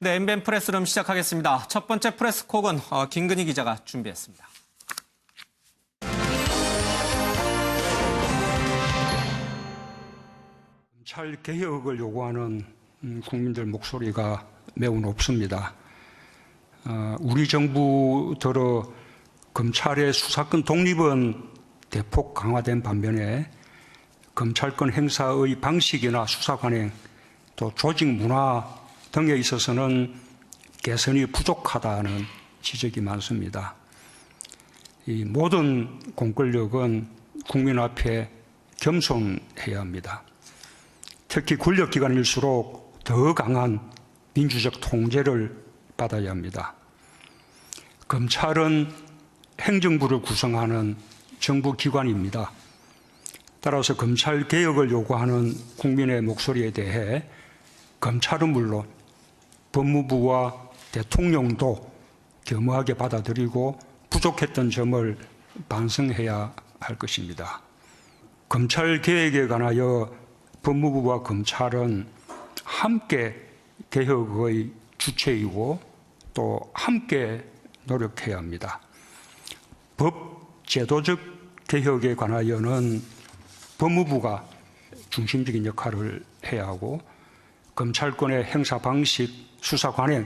네, MBN 프레스룸 시작하겠습니다. 첫 번째 프레스콕은 김근희 기자가 준비했습니다. 검찰 개혁을 요구하는 국민들 목소리가 매우 높습니다. 우리 정부 들어 검찰의 수사권 독립은 대폭 강화된 반면에 검찰권 행사의 방식이나 수사 관행, 또 조직 문화 등에 있어서는 개선이 부족하다는 지적이 많습니다. 이 모든 공권력은 국민 앞에 겸손해야 합니다. 특히 권력기관일수록 더 강한 민주적 통제를 받아야 합니다. 검찰은 행정부를 구성하는 정부기관입니다. 따라서 검찰 개혁을 요구하는 국민의 목소리에 대해 검찰은 물론 법무부와 대통령도 겸허하게 받아들이고 부족했던 점을 반성해야 할 것입니다. 검찰 개혁에 관하여 법무부와 검찰은 함께 개혁의 주체이고 또 함께 노력해야 합니다. 법 제도적 개혁에 관하여는 법무부가 중심적인 역할을 해야 하고 검찰권의 행사 방식, 수사 관행,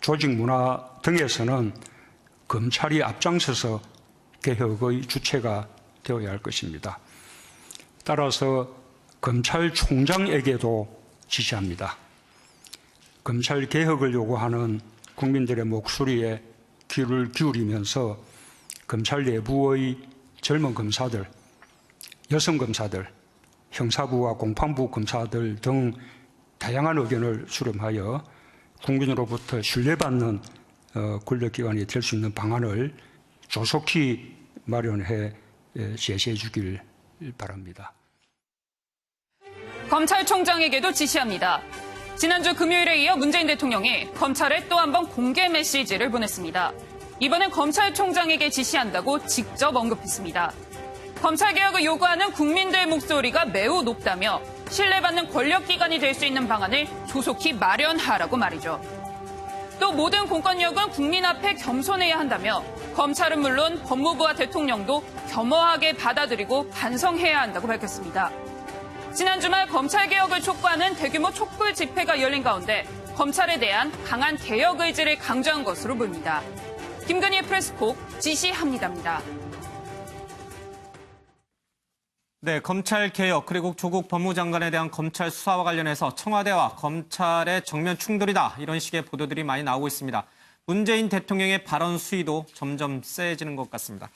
조직 문화 등에서는 검찰이 앞장서서 개혁의 주체가 되어야 할 것입니다. 따라서 검찰총장에게도 지시합니다. 검찰 개혁을 요구하는 국민들의 목소리에 귀를 기울이면서 검찰 내부의 젊은 검사들, 여성 검사들, 형사부와 공판부 검사들 등 다양한 의견을 수렴하여 국민으로부터 신뢰받는 권력기관이 될 수 있는 방안을 조속히 마련해 제시해 주길 바랍니다. 검찰총장에게도 지시합니다. 지난주 금요일에 이어 문재인 대통령이 검찰에 또 한 번 공개 메시지를 보냈습니다. 이번엔 검찰총장에게 지시한다고 직접 언급했습니다. 검찰개혁을 요구하는 국민들의 목소리가 매우 높다며 신뢰받는 권력기관이 될 수 있는 방안을 조속히 마련하라고 말이죠. 또 모든 공권력은 국민 앞에 겸손해야 한다며 검찰은 물론 법무부와 대통령도 겸허하게 받아들이고 반성해야 한다고 밝혔습니다. 지난 주말 검찰개혁을 촉구하는 대규모 촛불 집회가 열린 가운데 검찰에 대한 강한 개혁 의지를 강조한 것으로 보입니다. 김근희의 프레스콕 지시합니다입니다. 네, 검찰 개혁 그리고 조국 법무장관에 대한 검찰 수사와 관련해서 청와대와 검찰의 정면 충돌이다 이런 식의 보도들이 많이 나오고 있습니다. 문재인 대통령의 발언 수위도 점점 세지는 것 같습니다.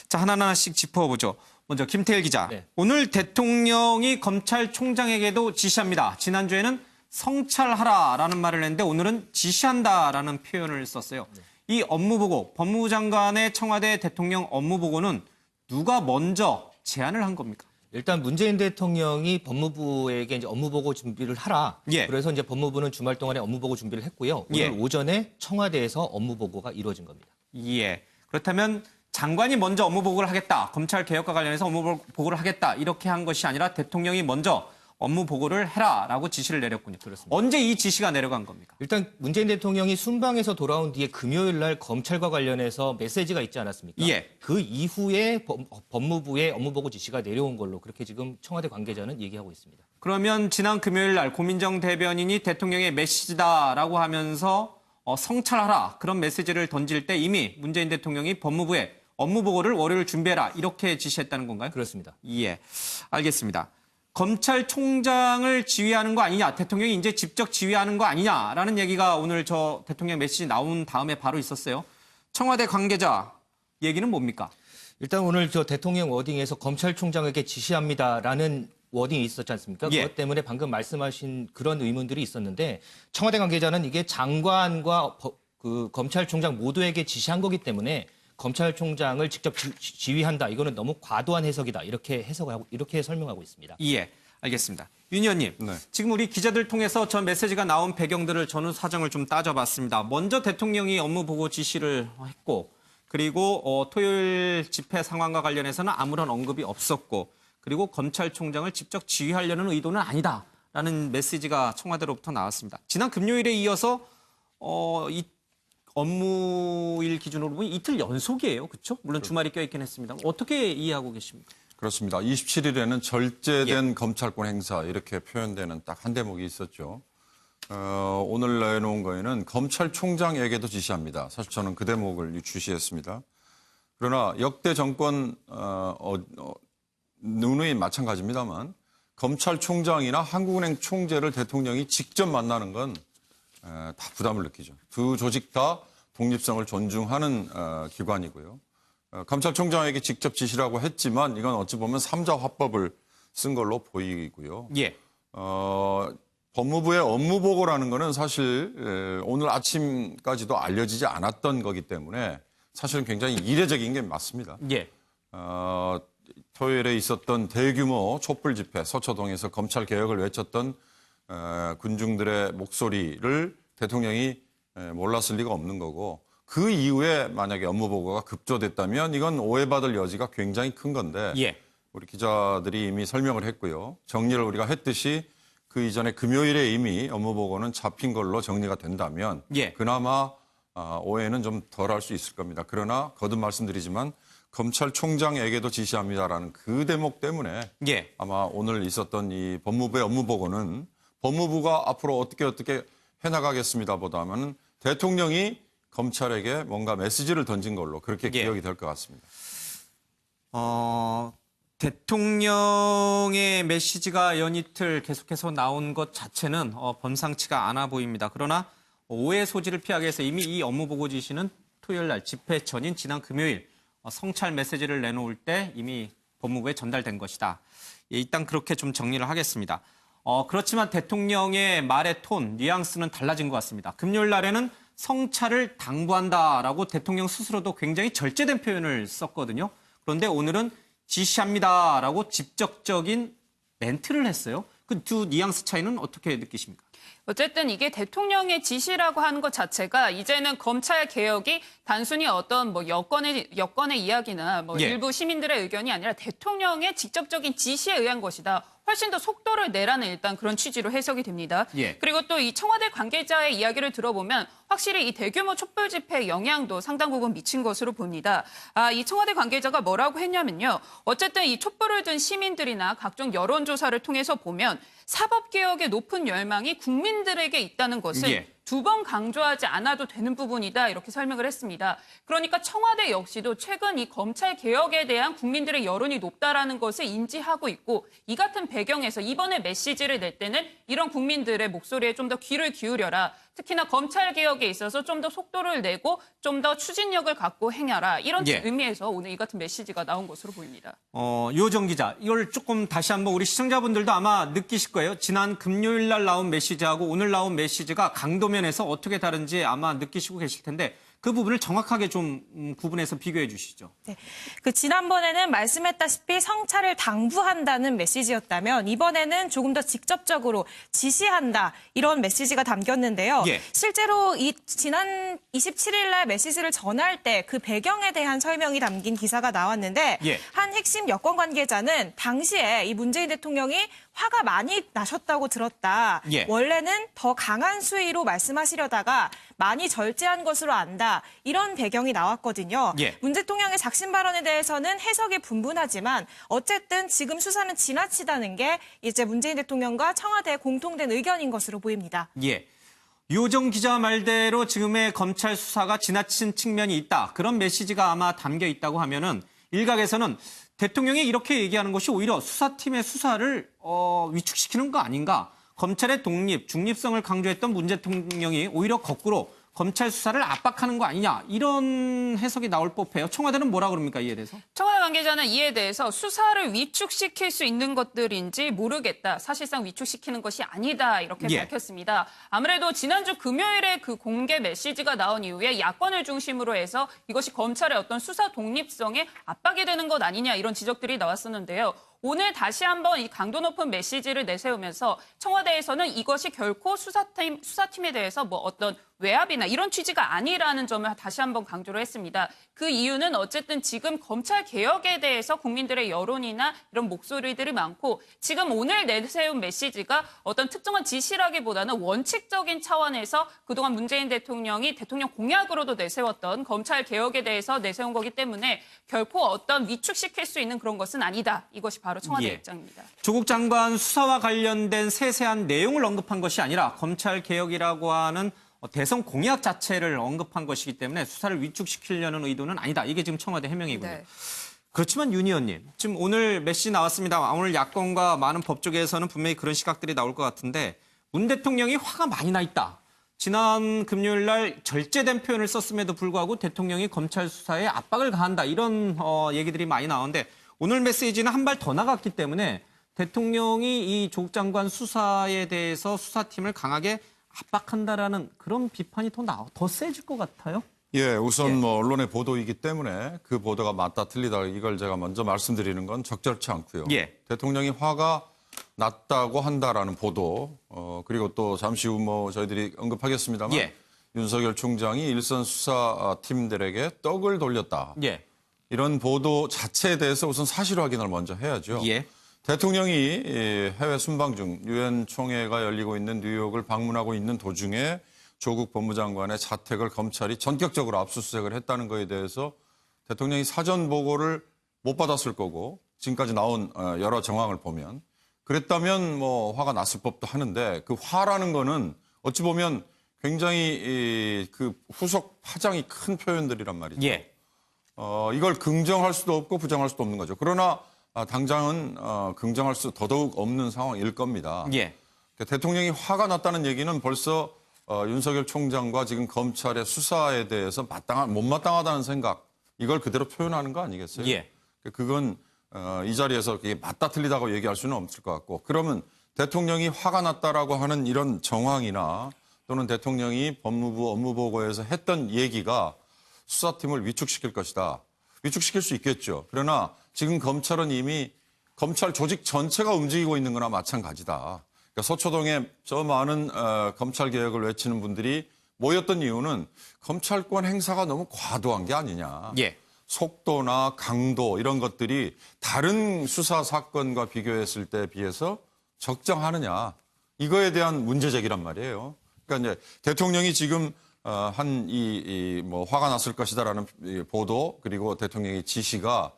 자, 하나하나씩 짚어보죠. 먼저 김태일 기자. 네. 오늘 대통령이 검찰총장에게도 지시합니다. 지난주에는 성찰하라라는 말을 했는데 오늘은 지시한다라는 표현을 썼어요. 네. 이 업무보고, 법무부 장관의 청와대 대통령 업무보고는 누가 먼저 제안을 한 겁니까? 일단 문재인 대통령이 법무부에게 이제 업무보고 준비를 하라. 예. 그래서 이제 법무부는 주말 동안에 업무보고 준비를 했고요. 오늘 예. 오전에 청와대에서 업무보고가 이루어진 겁니다. 예. 그렇다면 장관이 먼저 업무보고를 하겠다. 검찰 개혁과 관련해서 업무보고를 하겠다. 이렇게 한 것이 아니라 대통령이 먼저 업무보고를 해라라고 지시를 내렸군요. 그렇습니다. 언제 이 지시가 내려간 겁니까? 일단 문재인 대통령이 순방에서 돌아온 뒤에 금요일 날 검찰과 관련해서 메시지가 있지 않았습니까? 예. 그 이후에 법무부의 업무보고 지시가 내려온 걸로 그렇게 지금 청와대 관계자는 얘기하고 있습니다. 그러면 지난 금요일 날 고민정 대변인이 대통령의 메시지다라고 하면서 성찰하라 그런 메시지를 던질 때 이미 문재인 대통령이 법무부에 업무보고를 월요일 준비해라 이렇게 지시했다는 건가요? 그렇습니다. 예, 알겠습니다. 검찰총장을 지휘하는 거 아니냐, 대통령이 이제 직접 지휘하는 거 아니냐라는 얘기가 오늘 저 대통령 메시지 나온 다음에 바로 있었어요. 청와대 관계자 얘기는 뭡니까? 일단 오늘 저 대통령 워딩에서 검찰총장에게 지시합니다라는 워딩이 있었지 않습니까? 예. 그것 때문에 방금 말씀하신 그런 의문들이 있었는데 청와대 관계자는 이게 장관과 그 검찰총장 모두에게 지시한 거기 때문에 검찰총장을 직접 지휘한다. 이거는 너무 과도한 해석이다. 이렇게 해석하고 이렇게 설명하고 있습니다. 예, 알겠습니다. 윤 의원님, 네. 지금 우리 기자들 통해서 저 메시지가 나온 배경들을 저는 사정을 좀 따져봤습니다. 먼저 대통령이 업무보고 지시를 했고 그리고 토요일 집회 상황과 관련해서는 아무런 언급이 없었고 그리고 검찰총장을 직접 지휘하려는 의도는 아니다라는 메시지가 청와대로부터 나왔습니다. 지난 금요일에 이어서 이 업무일 기준으로 보면 이틀 연속이에요. 그렇죠? 물론 주말이 껴있긴 했습니다. 어떻게 이해하고 계십니까? 그렇습니다. 27일에는 절제된 검찰권 행사 이렇게 표현되는 딱 한 대목이 있었죠. 오늘 내놓은 거에는 검찰총장에게도 지시합니다. 사실 저는 그 대목을 주시했습니다. 그러나 역대 정권 누누이 마찬가지입니다만 검찰총장이나 한국은행 총재를 대통령이 직접 만나는 건 다 부담을 느끼죠. 두 조직 다 독립성을 존중하는 기관이고요. 검찰총장에게 직접 지시라고 했지만 이건 어찌 보면 삼자 화법을 쓴 걸로 보이고요. 예. 법무부의 업무보고라는 거는 사실 오늘 아침까지도 알려지지 않았던 거기 때문에 사실은 굉장히 이례적인 게 맞습니다. 예. 토요일에 있었던 대규모 촛불 집회, 서초동에서 검찰 개혁을 외쳤던 군중들의 목소리를 대통령이 몰랐을 리가 없는 거고 그 이후에 만약에 업무보고가 급조됐다면 이건 오해받을 여지가 굉장히 큰 건데 예. 우리 기자들이 이미 설명을 했고요. 정리를 우리가 했듯이 그 이전에 금요일에 이미 업무보고는 잡힌 걸로 정리가 된다면 예. 그나마 오해는 좀 덜 할 수 있을 겁니다. 그러나 거듭 말씀드리지만 검찰총장에게도 지시합니다라는 그 대목 때문에 예. 아마 오늘 있었던 이 법무부의 업무보고는 법무부가 앞으로 어떻게 해나가겠습니다 보다는 대통령이 검찰에게 뭔가 메시지를 던진 걸로 그렇게 예. 기억이 될 것 같습니다. 대통령의 메시지가 연이틀 계속해서 나온 것 자체는 범상치가 않아 보입니다. 그러나 오해 소지를 피하기 위해서 이미 이 업무보고 지시는 토요일 날 집회 전인 지난 금요일 성찰 메시지를 내놓을 때 이미 법무부에 전달된 것이다. 예, 일단 그렇게 좀 정리를 하겠습니다. 그렇지만 대통령의 말의 톤, 뉘앙스는 달라진 것 같습니다. 금요일 날에는 성찰을 당부한다라고 대통령 스스로도 굉장히 절제된 표현을 썼거든요. 그런데 오늘은 지시합니다라고 직접적인 멘트를 했어요. 그 두 뉘앙스 차이는 어떻게 느끼십니까? 어쨌든 이게 대통령의 지시라고 하는 것 자체가 이제는 검찰 개혁이 단순히 어떤 뭐 여권의 이야기나 뭐 예. 일부 시민들의 의견이 아니라 대통령의 직접적인 지시에 의한 것이다. 훨씬 더 속도를 내라는 일단 그런 취지로 해석이 됩니다. 예. 그리고 또 이 청와대 관계자의 이야기를 들어보면 확실히 이 대규모 촛불 집회 영향도 상당 부분 미친 것으로 봅니다. 이 청와대 관계자가 뭐라고 했냐면요. 어쨌든 이 촛불을 든 시민들이나 각종 여론조사를 통해서 보면 사법개혁의 높은 열망이 국민들에게 있다는 것을 예. 두 번 강조하지 않아도 되는 부분이다 이렇게 설명을 했습니다. 그러니까 청와대 역시도 최근 이 검찰 개혁에 대한 국민들의 여론이 높다라는 것을 인지하고 있고 이 같은 배경에서 이번에 메시지를 낼 때는 이런 국민들의 목소리에 좀 더 귀를 기울여라. 특히나 검찰 개혁에 있어서 좀 더 속도를 내고 좀 더 추진력을 갖고 행하라. 이런 예. 의미에서 오늘 이 같은 메시지가 나온 것으로 보입니다. 유호정 기자, 이걸 조금 다시 한번 우리 시청자분들도 아마 느끼실 거예요. 지난 금요일 날 나온 메시지하고 오늘 나온 메시지가 강도면에서 어떻게 다른지 아마 느끼시고 계실 텐데 그 부분을 정확하게 좀 구분해서 비교해 주시죠. 네. 지난번에는 말씀했다시피 성찰을 당부한다는 메시지였다면 이번에는 조금 더 직접적으로 지시한다 이런 메시지가 담겼는데요. 예. 실제로 지난 27일 날 메시지를 전할 때 그 배경에 대한 설명이 담긴 기사가 나왔는데 예. 한 핵심 여권 관계자는 당시에 이 문재인 대통령이 화가 많이 나셨다고 들었다. 예. 원래는 더 강한 수위로 말씀하시려다가 많이 절제한 것으로 안다. 이런 배경이 나왔거든요. 예. 문 대통령의 작심 발언에 대해서는 해석이 분분하지만 어쨌든 지금 수사는 지나치다는 게 이제 문재인 대통령과 청와대의 공통된 의견인 것으로 보입니다. 예. 유호정 기자 말대로 지금의 검찰 수사가 지나친 측면이 있다. 그런 메시지가 아마 담겨 있다고 하면은 일각에서는 대통령이 이렇게 얘기하는 것이 오히려 수사팀의 수사를 위축시키는 거 아닌가. 검찰의 독립, 중립성을 강조했던 문 대통령이 오히려 거꾸로 검찰 수사를 압박하는 거 아니냐. 이런 해석이 나올 법해요. 청와대는 뭐라 그럽니까, 이에 대해서? 청와대 관계자는 이에 대해서 수사를 위축시킬 수 있는 것들인지 모르겠다. 사실상 위축시키는 것이 아니다. 이렇게 예. 밝혔습니다. 아무래도 지난주 금요일에 그 공개 메시지가 나온 이후에 야권을 중심으로 해서 이것이 검찰의 어떤 수사 독립성에 압박이 되는 것 아니냐 이런 지적들이 나왔었는데요. 오늘 다시 한번 이 강도 높은 메시지를 내세우면서 청와대에서는 이것이 결코 수사팀에 대해서 뭐 어떤 외압이나 이런 취지가 아니라는 점을 다시 한번 강조를 했습니다. 그 이유는 어쨌든 지금 검찰 개혁에 대해서 국민들의 여론이나 이런 목소리들이 많고 지금 오늘 내세운 메시지가 어떤 특정한 지시라기보다는 원칙적인 차원에서 그동안 문재인 대통령이 대통령 공약으로도 내세웠던 검찰 개혁에 대해서 내세운 거기 때문에 결코 어떤 위축시킬 수 있는 그런 것은 아니다. 이것이 바로 청와대 예. 입장입니다. 조국 장관 수사와 관련된 세세한 내용을 언급한 것이 아니라 검찰 개혁이라고 하는 대선 공약 자체를 언급한 것이기 때문에 수사를 위축시키려는 의도는 아니다. 이게 지금 청와대 해명이군요. 네. 그렇지만 윤 의원님, 지금 오늘 메시지 나왔습니다. 오늘 야권과 많은 법조계에서는 분명히 그런 시각들이 나올 것 같은데 문 대통령이 화가 많이 나 있다. 지난 금요일 날 절제된 표현을 썼음에도 불구하고 대통령이 검찰 수사에 압박을 가한다. 이런 얘기들이 많이 나오는데 오늘 메시지는 한 발 더 나갔기 때문에 대통령이 이 조국 장관 수사에 대해서 수사팀을 강하게 압박한다라는 그런 비판이 더 세질 것 같아요. 예, 우선 뭐 언론의 보도이기 때문에 그 보도가 맞다 틀리다 이걸 제가 먼저 말씀드리는 건 적절치 않고요. 예. 대통령이 화가 났다고 한다라는 보도, 그리고 또 잠시 후 뭐 저희들이 언급하겠습니다만 예. 윤석열 총장이 일선 수사팀들에게 떡을 돌렸다. 예. 이런 보도 자체에 대해서 우선 사실 확인을 먼저 해야죠. 예. 대통령이 해외 순방 중 유엔 총회가 열리고 있는 뉴욕을 방문하고 있는 도중에 조국 법무장관의 자택을 검찰이 전격적으로 압수수색을 했다는 것에 대해서 대통령이 사전 보고를 못 받았을 거고 지금까지 나온 여러 정황을 보면 그랬다면 뭐 화가 났을 법도 하는데 그 화라는 거는 어찌 보면 굉장히 그 후속 파장이 큰 표현들이란 말이죠. 예. 이걸 긍정할 수도 없고 부정할 수도 없는 거죠. 그러나 당장은 긍정할 수 더더욱 없는 상황일 겁니다. 예. 대통령이 화가 났다는 얘기는 벌써 윤석열 총장과 지금 검찰의 수사에 대해서 못마땅하다는 생각 이걸 그대로 표현하는 거 아니겠어요? 예. 그건 이 자리에서 그게 맞다 틀리다고 얘기할 수는 없을 것 같고 그러면 대통령이 화가 났다라고 하는 이런 정황이나 또는 대통령이 법무부 업무보고에서 했던 얘기가 수사팀을 위축시킬 것이다. 위축시킬 수 있겠죠. 그러나 지금 검찰은 이미 검찰 조직 전체가 움직이고 있는 거나 마찬가지다. 그러니까 서초동에 저 많은 검찰 개혁을 외치는 분들이 모였던 이유는 검찰권 행사가 너무 과도한 게 아니냐. 예. 속도나 강도 이런 것들이 다른 수사 사건과 비교했을 때에 비해서 적정하느냐. 이거에 대한 문제 제기란 말이에요. 그러니까 이제 대통령이 지금 뭐 화가 났을 것이다라는 보도 그리고 대통령의 지시가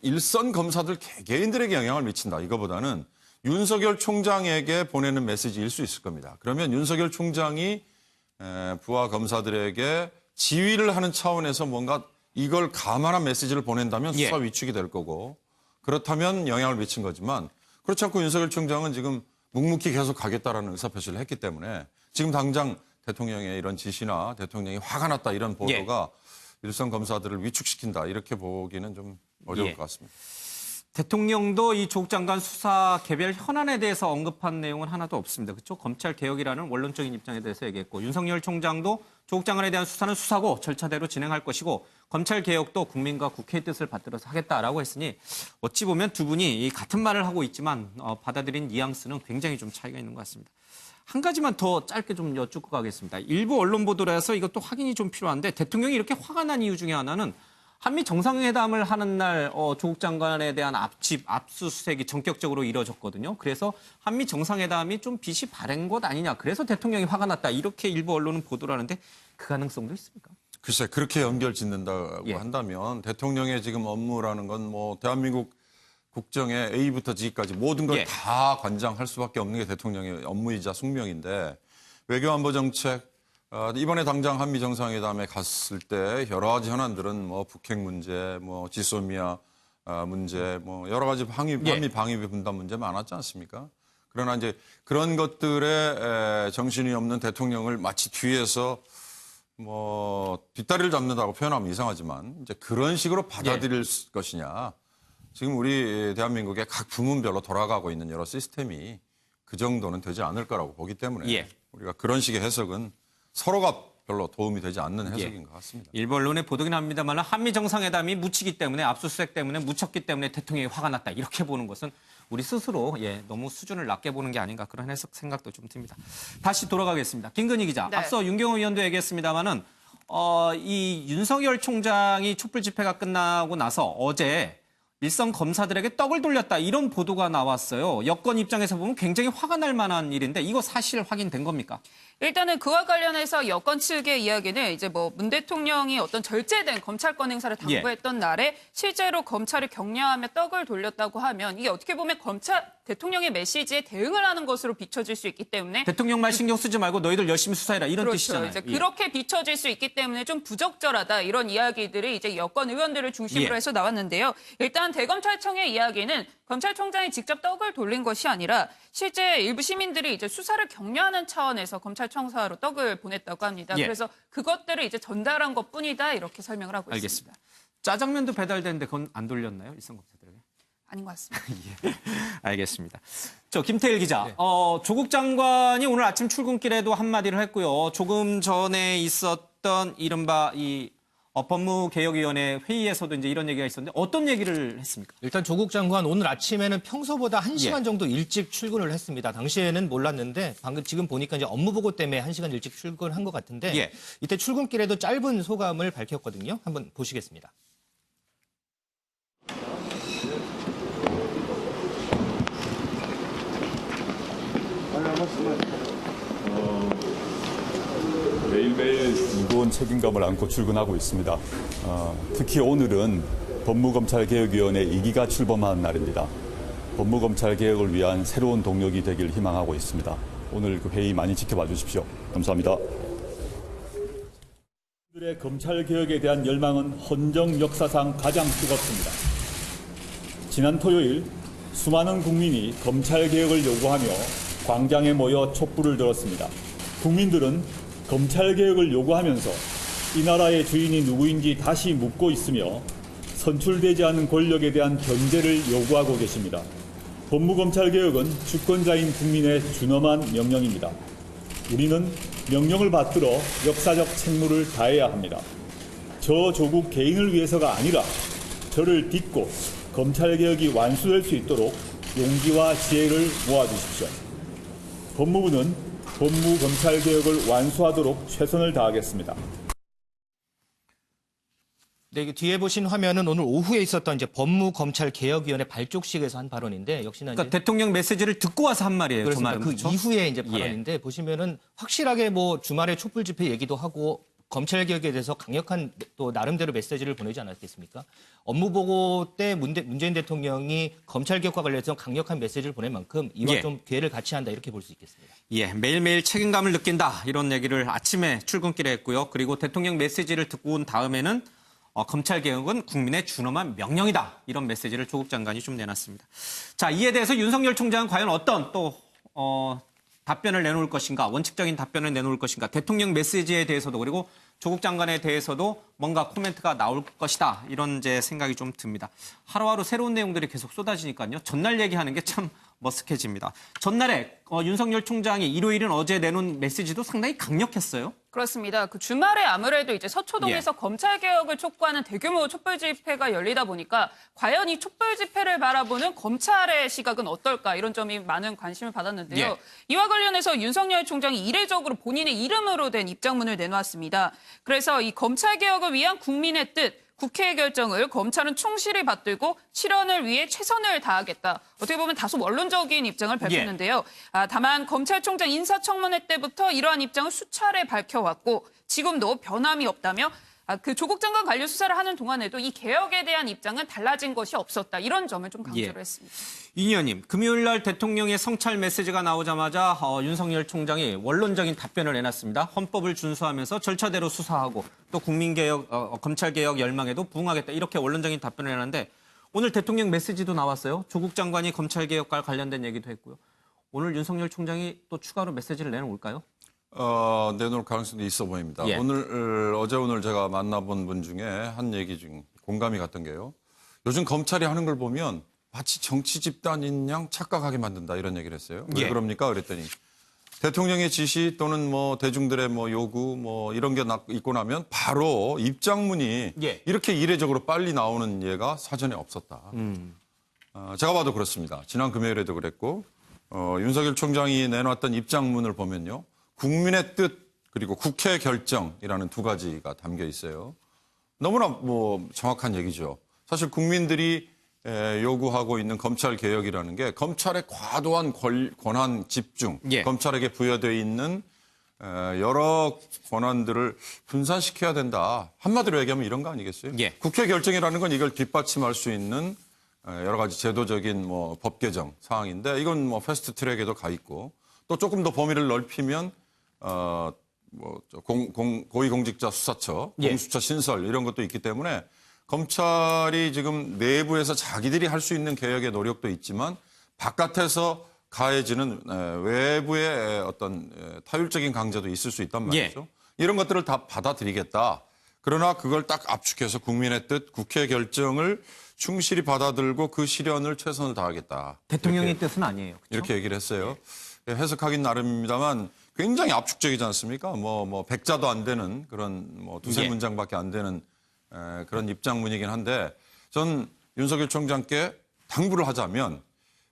일선 검사들 개개인들에게 영향을 미친다. 이거보다는 윤석열 총장에게 보내는 메시지일 수 있을 겁니다. 그러면 윤석열 총장이 부하 검사들에게 지휘를 하는 차원에서 뭔가 이걸 감안한 메시지를 보낸다면 수사 위축이 될 거고 그렇다면 영향을 미친 거지만 그렇지 않고 윤석열 총장은 지금 묵묵히 계속 가겠다라는 의사표시를 했기 때문에 지금 당장 대통령의 이런 지시나 대통령이 화가 났다 이런 보도가 일선 검사들을 위축시킨다 이렇게 보기는 좀 어려울 것 같습니다. 대통령도 이 조국 장관 수사 개별 현안에 대해서 언급한 내용은 하나도 없습니다. 그렇죠? 검찰 개혁이라는 원론적인 입장에 대해서 얘기했고 윤석열 총장도 조국 장관에 대한 수사는 수사고 절차대로 진행할 것이고 검찰 개혁도 국민과 국회의 뜻을 받들어서 하겠다라고 했으니 어찌 보면 두 분이 같은 말을 하고 있지만 받아들인 뉘앙스는 굉장히 좀 차이가 있는 것 같습니다. 한 가지만 더 짧게 좀 여쭙고 가겠습니다. 일부 언론 보도라서 이것도 확인이 좀 필요한데 대통령이 이렇게 화가 난 이유 중에 하나는 한미 정상회담을 하는 날 조국 장관에 대한 압수수색이 전격적으로 이뤄졌거든요. 그래서 한미 정상회담이 좀 빛이 바랜 것 아니냐. 그래서 대통령이 화가 났다. 이렇게 일부 언론은 보도를 하는데 그 가능성도 있습니까? 글쎄 그렇게 연결 짓는다고 예. 한다면 대통령의 지금 업무라는 건 뭐 대한민국 국정의 A부터 G까지 모든 걸 다 관장할 수밖에 없는 게 대통령의 업무이자 숙명인데 외교안보정책 이번에 당장 한미 정상회담에 갔을 때 여러 가지 현안들은 뭐 북핵 문제, 뭐 지소미아 문제, 뭐 여러 가지 한미 방위비 분담 문제 많았지 않습니까? 그러나 이제 그런 것들에 정신이 없는 대통령을 마치 뒤에서 뭐 뒷다리를 잡는다고 표현하면 이상하지만 이제 그런 식으로 받아들일 것이냐. 지금 우리 대한민국의 각 부문별로 돌아가고 있는 여러 시스템이 그 정도는 되지 않을 거라고 보기 때문에 우리가 그런 식의 해석은 서로가 별로 도움이 되지 않는 해석인 것 같습니다. 일부 언론의 보도긴 합니다만 한미 정상회담이 묻히기 때문에 압수수색 때문에 묻혔기 때문에 대통령이 화가 났다 이렇게 보는 것은 우리 스스로 너무 수준을 낮게 보는 게 아닌가 그런 해석 생각도 좀 듭니다. 다시 돌아가겠습니다. 김건희 기자. 네. 앞서 윤경호 의원도 얘기했습니다만은 이 윤석열 총장이 촛불 집회가 끝나고 나서 어제 일선 검사들에게 떡을 돌렸다 이런 보도가 나왔어요. 여권 입장에서 보면 굉장히 화가 날 만한 일인데 이거 사실 확인된 겁니까? 일단은 그와 관련해서 여권 측의 이야기는 이제 뭐 문 대통령이 어떤 절제된 검찰권 행사를 당부했던 날에 실제로 검찰을 격려하며 떡을 돌렸다고 하면 이게 어떻게 보면 대통령의 메시지에 대응을 하는 것으로 비춰질 수 있기 때문에 대통령 말 신경 쓰지 말고 너희들 열심히 수사해라 이런 그렇죠. 뜻이잖아요. 이제 그렇게 비춰질 수 있기 때문에 좀 부적절하다 이런 이야기들이 이제 여권 의원들을 중심으로 해서 나왔는데요. 일단 대검찰청의 이야기는 검찰총장이 직접 떡을 돌린 것이 아니라 실제 일부 시민들이 이제 수사를 격려하는 차원에서 검찰청사로 떡을 보냈다고 합니다. 그래서 그것들을 이제 전달한 것뿐이다 이렇게 설명을 하고 있습니다. 알겠습니다. 짜장면도 배달되는데 그건 안 돌렸나요? 일선 검사들에게? 아닌 것 같습니다. 알겠습니다. 김태일 기자, 조국 장관이 오늘 아침 출근길에도 한마디를 했고요. 조금 전에 있었던 이른바 이 법무개혁위원회 회의에서도 이제 이런 얘기가 있었는데 어떤 얘기를 했습니까? 일단 조국 장관 오늘 아침에는 평소보다 1시간 정도 일찍 출근을 했습니다. 당시에는 몰랐는데 방금 지금 보니까 이제 업무 보고 때문에 1시간 일찍 출근한 것 같은데 이때 출근길에도 짧은 소감을 밝혔거든요. 한번 보시겠습니다. 매일매일 무거운 책임감을 안고 출근하고 있습니다. 특히 오늘은 법무검찰개혁위원회 2기가 출범한 날입니다. 법무검찰개혁을 위한 새로운 동력이 되길 희망하고 있습니다. 오늘 그 회의 많이 지켜봐 주십시오. 감사합니다. 그들의 검찰개혁에 대한 열망은 헌정 역사상 가장 뜨겁습니다. 지난 토요일 수많은 국민이 검찰개혁을 요구하며 광장에 모여 촛불을 들었습니다. 국민들은 검찰개혁을 요구하면서 이 나라의 주인이 누구인지 다시 묻고 있으며 선출되지 않은 권력에 대한 견제를 요구하고 계십니다. 법무검찰개혁은 주권자인 국민의 준엄한 명령입니다. 우리는 명령을 받들어 역사적 책무를 다해야 합니다. 저 조국 개인을 위해서가 아니라 저를 딛고 검찰개혁이 완수될 수 있도록 용기와 지혜를 모아주십시오. 법무부는 법무검찰개혁을 완수하도록 최선을 다하겠습니다. 네, 뒤에 보신 화면은 오늘 오후에 있었던 이제 법무검찰개혁위원회 발족식에서 한 발언인데 역시나 그러니까 대통령 메시지를 듣고 와서 한 말이에요. 그렇습니다. 저 말은, 그 그렇죠? 이후에 이제 발언인데 보시면은 확실하게 뭐 주말에 촛불 집회 얘기도 하고 검찰개혁에 대해서 강력한 또 나름대로 메시지를 보내지 않았겠습니까? 업무 보고 때 문재인 대통령이 검찰개혁과 관련해서 강력한 메시지를 보낸 만큼 이와 좀 기회를 같이 한다 이렇게 볼 수 있겠습니다. 매일매일 책임감을 느낀다 이런 얘기를 아침에 출근길에 했고요. 그리고 대통령 메시지를 듣고 온 다음에는 검찰개혁은 국민의 준엄한 명령이다 이런 메시지를 조국 장관이 좀 내놨습니다. 자, 이에 대해서 윤석열 총장은 과연 어떤 또 답변을 내놓을 것인가, 원칙적인 답변을 내놓을 것인가, 대통령 메시지에 대해서도 그리고 조국 장관에 대해서도 뭔가 코멘트가 나올 것이다 이런 제 생각이 좀 듭니다. 하루하루 새로운 내용들이 계속 쏟아지니까요. 전날 얘기하는 게 참 머쓱해집니다. 전날에 윤석열 총장이 일요일은 어제 내놓은 메시지도 상당히 강력했어요. 그렇습니다. 그 주말에 아무래도 이제 서초동에서 검찰개혁을 촉구하는 대규모 촛불 집회가 열리다 보니까 과연 이 촛불 집회를 바라보는 검찰의 시각은 어떨까 이런 점이 많은 관심을 받았는데요. 이와 관련해서 윤석열 총장이 이례적으로 본인의 이름으로 된 입장문을 내놓았습니다. 그래서 이 검찰개혁을 위한 국민의 뜻, 국회의 결정을 검찰은 충실히 받들고 실현을 위해 최선을 다하겠다. 어떻게 보면 다소 원론적인 입장을 밝혔는데요. 다만 검찰총장 인사청문회 때부터 이러한 입장을 수차례 밝혀왔고 지금도 변함이 없다며 그 조국 장관 관련 수사를 하는 동안에도 이 개혁에 대한 입장은 달라진 것이 없었다. 이런 점을 좀 강조를 했습니다. 이 의원님, 금요일 날 대통령의 성찰 메시지가 나오자마자 윤석열 총장이 원론적인 답변을 내놨습니다. 헌법을 준수하면서 절차대로 수사하고 또 국민개혁, 검찰개혁 열망에도 부응하겠다. 이렇게 원론적인 답변을 내놨는데 오늘 대통령 메시지도 나왔어요. 조국 장관이 검찰개혁과 관련된 얘기도 했고요. 오늘 윤석열 총장이 또 추가로 메시지를 내놓을까요? 내놓을 가능성도 있어 보입니다. 예. 오늘 제가 만나본 분 중에 한 얘기 중 공감이 갔던 게요. 요즘 검찰이 하는 걸 보면 마치 정치 집단인 양 착각하게 만든다 이런 얘기를 했어요. 왜 그럽니까? 그랬더니 대통령의 지시 또는 뭐 대중들의 뭐 요구 뭐 이런 게 있고 나면 바로 입장문이 예. 이렇게 이례적으로 빨리 나오는 예가 사전에 없었다. 제가 봐도 그렇습니다. 지난 금요일에도 그랬고 윤석열 총장이 내놨던 입장문을 보면요. 국민의 뜻 그리고 국회 결정이라는 두 가지가 담겨 있어요. 너무나 뭐 정확한 얘기죠. 사실 국민들이 요구하고 있는 검찰 개혁이라는 게 검찰의 과도한 권한 집중, 예. 검찰에게 부여되어 있는 여러 권한들을 분산시켜야 된다. 한마디로 얘기하면 이런 거 아니겠어요? 예. 국회 결정이라는 건 이걸 뒷받침할 수 있는 여러 가지 제도적인 뭐 법 개정 사항인데 이건 뭐 패스트 트랙에도 가 있고 또 조금 더 범위를 넓히면 고위공직자 수사처, 예. 공수처 신설 이런 것도 있기 때문에 검찰이 지금 내부에서 자기들이 할 수 있는 개혁의 노력도 있지만 바깥에서 가해지는 외부의 어떤 타율적인 강제도 있을 수 있단 말이죠. 이런 것들을 다 받아들이겠다. 그러나 그걸 딱 압축해서 국민의 뜻, 국회 결정을 충실히 받아들고 그 실현을 최선을 다하겠다. 대통령의 뜻은 아니에요. 그렇죠? 이렇게 얘기를 했어요. 해석하긴 나름입니다만 굉장히 압축적이지 않습니까? 뭐 백자도 안 되는 그런 뭐 두세 예. 문장밖에 안 되는 그런 입장문이긴 한데 전 윤석열 총장께 당부를 하자면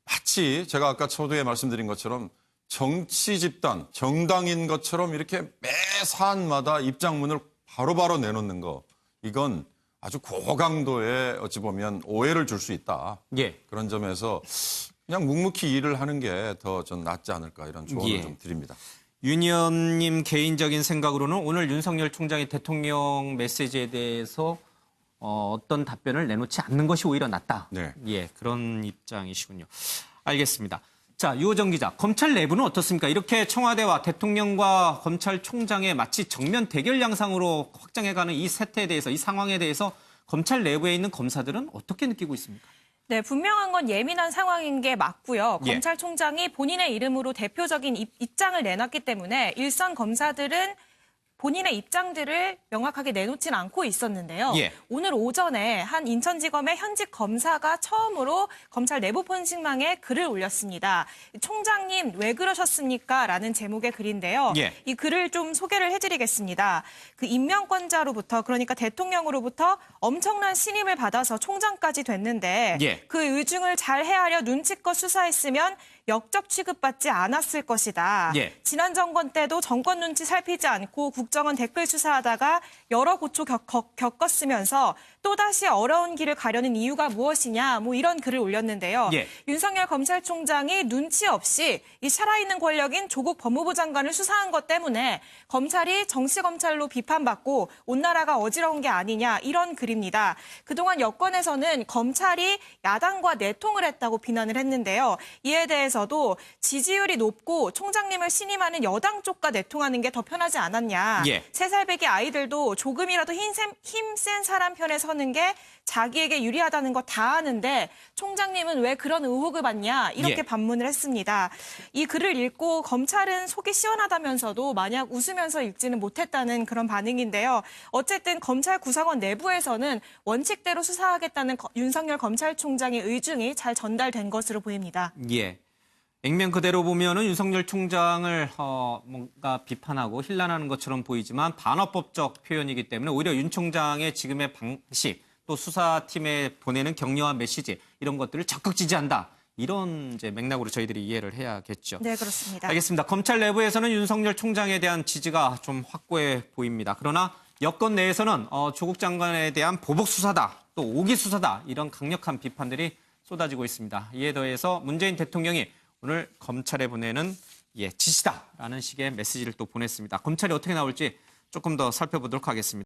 마치 제가 아까 초두에 말씀드린 것처럼 정치 집단, 정당인 것처럼 이렇게 매 사안마다 입장문을 바로바로 내놓는 거 이건 아주 고강도의 어찌 보면 오해를 줄 수 있다. 예. 그런 점에서 그냥 묵묵히 일을 하는 게 더 좀 낫지 않을까 이런 조언을 예. 좀 드립니다. 윤 의원님 개인적인 생각으로는 오늘 윤석열 총장의 대통령 메시지에 대해서 어떤 답변을 내놓지 않는 것이 오히려 낫다. 네. 예, 그런 입장이시군요. 알겠습니다. 자, 유호정 기자, 검찰 내부는 어떻습니까? 이렇게 청와대와 대통령과 검찰총장의 마치 정면 대결 양상으로 확장해가는 이 세태에 대해서, 이 상황에 대해서 검찰 내부에 있는 검사들은 어떻게 느끼고 있습니까? 네, 분명한 건 예민한 상황인 게 맞고요. 예. 검찰총장이 본인의 이름으로 대표적인 입장을 내놨기 때문에 일선 검사들은 본인의 입장들을 명확하게 내놓지는 않고 있었는데요. 예. 오늘 오전에 한 인천지검의 현직 검사가 처음으로 검찰 내부 폰식망에 글을 올렸습니다. 총장님 왜 그러셨습니까? 라는 제목의 글인데요. 예. 이 글을 좀 소개를 해드리겠습니다. 그 임명권자로부터 그러니까 대통령으로부터 엄청난 신임을 받아서 총장까지 됐는데 예. 그 의중을 잘 헤아려 눈치껏 수사했으면 역적 취급받지 않았을 것이다. 예. 지난 정권 때도 정권 눈치 살피지 않고 국정원 댓글 수사하다가 여러 고초 겪었으면서 또다시 어려운 길을 가려는 이유가 무엇이냐 뭐 이런 글을 올렸는데요. 예. 윤석열 검찰총장이 눈치 없이 이 살아있는 권력인 조국 법무부 장관을 수사한 것 때문에 검찰이 정치검찰로 비판받고 온 나라가 어지러운 게 아니냐 이런 글입니다. 그동안 여권에서는 검찰이 야당과 내통을 했다고 비난을 했는데요. 이에 대해서도 지지율이 높고 총장님을 신임하는 여당 쪽과 내통하는 게 더 편하지 않았냐. 예. 3살배기 아이들도 조금이라도 힘센 사람 편에 서는 게 자기에게 유리하다는 거 다 아는데 총장님은 왜 그런 의혹을 받냐 이렇게 예. 반문을 했습니다. 이 글을 읽고 검찰은 속이 시원하다면서도 마냥 웃으면서 읽지는 못했다는 그런 반응인데요. 어쨌든 검찰 구성원 내부에서는 원칙대로 수사하겠다는 윤석열 검찰총장의 의중이 잘 전달된 것으로 보입니다. 예. 액면 그대로 보면은 윤석열 총장을 뭔가 비판하고 힐난하는 것처럼 보이지만 반어법적 표현이기 때문에 오히려 윤 총장의 지금의 방식 또 수사팀에 보내는 격려와 메시지 이런 것들을 적극 지지한다. 이런 이제 맥락으로 저희들이 이해를 해야겠죠. 네, 그렇습니다. 알겠습니다. 검찰 내부에서는 윤석열 총장에 대한 지지가 좀 확고해 보입니다. 그러나 여권 내에서는 조국 장관에 대한 보복 수사다, 또 오기 수사다 이런 강력한 비판들이 쏟아지고 있습니다. 이에 더해서 문재인 대통령이 오늘 검찰에 보내는 지시다라는 식의 메시지를 또 보냈습니다. 검찰이 어떻게 나올지 조금 더 살펴보도록 하겠습니다.